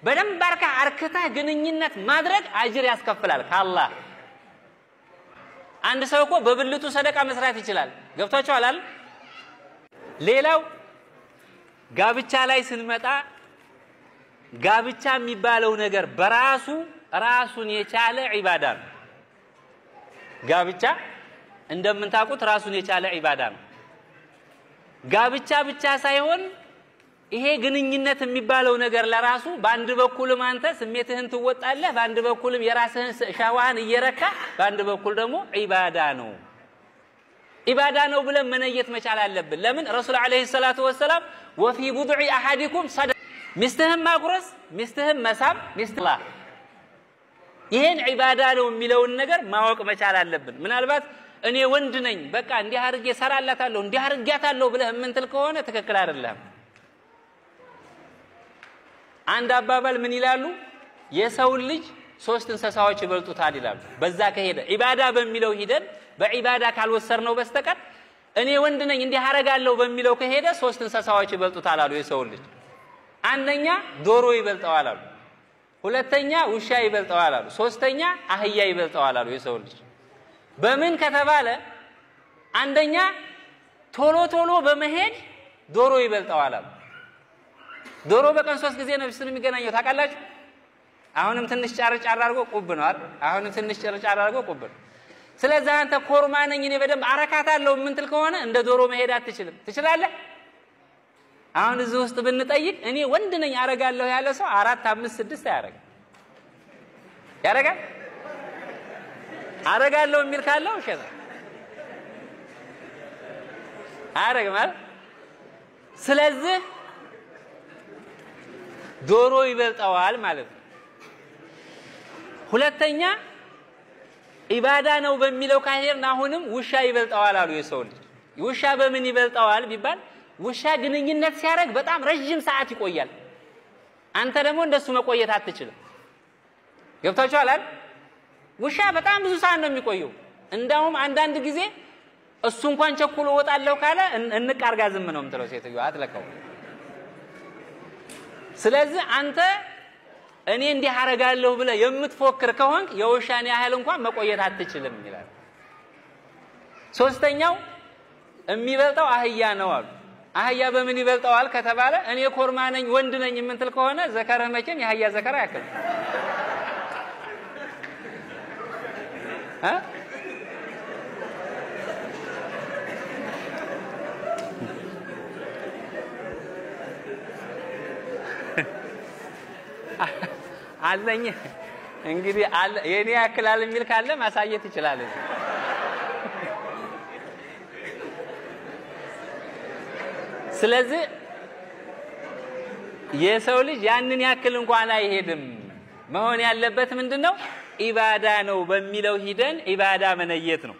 በደንብ አርክታ ግንኙነት ማድረግ አጅር ያስከፍላል ከአላህ አንድ ሰው እኮ በብልቱ ሰደቃ መስራት ይችላል ገብታችኋል አይደል ሌላው ጋብቻ ላይ ስንመጣ ጋብቻ የሚባለው ነገር በራሱ ራሱን የቻለ ዒባዳ ነው ጋብቻ እንደምንታቁት ራሱን የቻለ ዒባዳ ነው ጋብቻ ብቻ ሳይሆን ይሄ ግንኙነት የሚባለው ነገር ለራሱ በአንድ በኩልም አንተ ስሜትህን ትወጣለህ በአንድ በኩልም የራስህን ሻዋህን እየረካ በአንድ በኩል ደግሞ ዒባዳ ነው ብለን መነየት መቻል አለብን ለምን ረሱል አለይሂ ሰላቱ ወሰለም ወፊ ቡድዕ አሐዲኩም ሰደቃ ሚስትህን ማቁረስ ሚስትህን መሳም ሚስትላህ ይሄን ዒባዳ ነው የሚለውን ነገር ማወቅ መቻል አለብን ምናልባት እኔ ወንድ ነኝ በቃ እንዲህ አርጌ ሰራላታለሁ እንዲህ አርጋታለሁ ብለህ ምንትል ከሆነ ትክክል አይደለም አንድ አባባል ምን ይላሉ የሰው ልጅ ሶስት እንስሳዎች ይበልጡታል ይላሉ በዛ ከሄደ ዒባዳ በሚለው ሂደን በዒባዳ ካልወሰርነው በስተቀር እኔ ወንድ ነኝ እንዲህ አረጋለሁ በሚለው ከሄደ ሶስት እንስሳዎች ይበልጡታል አሉ የሰው ልጅ አንደኛ ዶሮ ይበልጠዋል አሉ ሁለተኛ ውሻ ይበልጠዋል አሉ ሶስተኛ አህያ ይበልጠዋል አሉ የሰው ልጅ በምን ከተባለ አንደኛ ቶሎ በመሄድ ዶሮ ይበልጠዋል አሉ ዶሮ በቀን 3 ጊዜ ነው የሚገናኘው ታውቃላችሁ አሁንም ትንሽ ጫርጫር አድርጎ ቁብ ነው አይደል አሁንም ትንሽ ጫርጫር አድርጎ ቁብ ነው ስለዚህ አንተ ኮርማ ነኝ እኔ በደንብ አረካታለሁ ምንትል ከሆነ እንደ ዶሮ መሄድ አትችልም ትችላለህ አሁን እዚህ ውስጥ ብንጠይቅ እኔ ወንድ ነኝ አረጋለሁ ያለ ሰው 4 5 6 ያረጋል አረጋለሁ የሚል ካለው ሸዛ አረጋል ስለዚህ ዶሮ ይበልጣዋል ማለት ነው ሁለተኛ ዒባዳ ነው በሚለው ካሄድን አሁንም ውሻ ይበልጣዋል አሉ የሰው ልጅ ውሻ በምን ይበልጣዋል ቢባል ውሻ ግንኙነት ሲያረግ በጣም ረጅም ሰዓት ይቆያል አንተ ደግሞ እንደሱ መቆየት አትችልም ገብታችኋል አይደል ውሻ በጣም ብዙ ሰዓት ነው የሚቆየው እንዳውም አንዳንድ ጊዜ እሱ እንኳን ቸኩሎ ወጣለው ካለ እንቃርጋ ዝም ነው የምትለው ሴትዮ አትለቀው ስለዚህ አንተ እኔ እንዲህ አረጋለሁ ብለ የምትፎክር ከሆንክ የውሻን ያህል እንኳን መቆየት አትችልም ይላል ሶስተኛው የሚበልጣው አህያ ነው አሉ አህያ በምን ይበልጣዋል ከተባለ እኔ ኮርማ ነኝ ወንድ ነኝ ምንትል ከሆነ ዘከረ መቼም የአህያ ዘከራ ያክል አለኝ እንግዲህ የኔ ያክላል የሚል ካለ ማሳየት ይችላል ስለዚህ የሰው ልጅ ያንን ያክል እንኳን አይሄድም መሆን ያለበት ምንድነው ዒባዳ ነው በሚለው ሂደን ዒባዳ መነየት ነው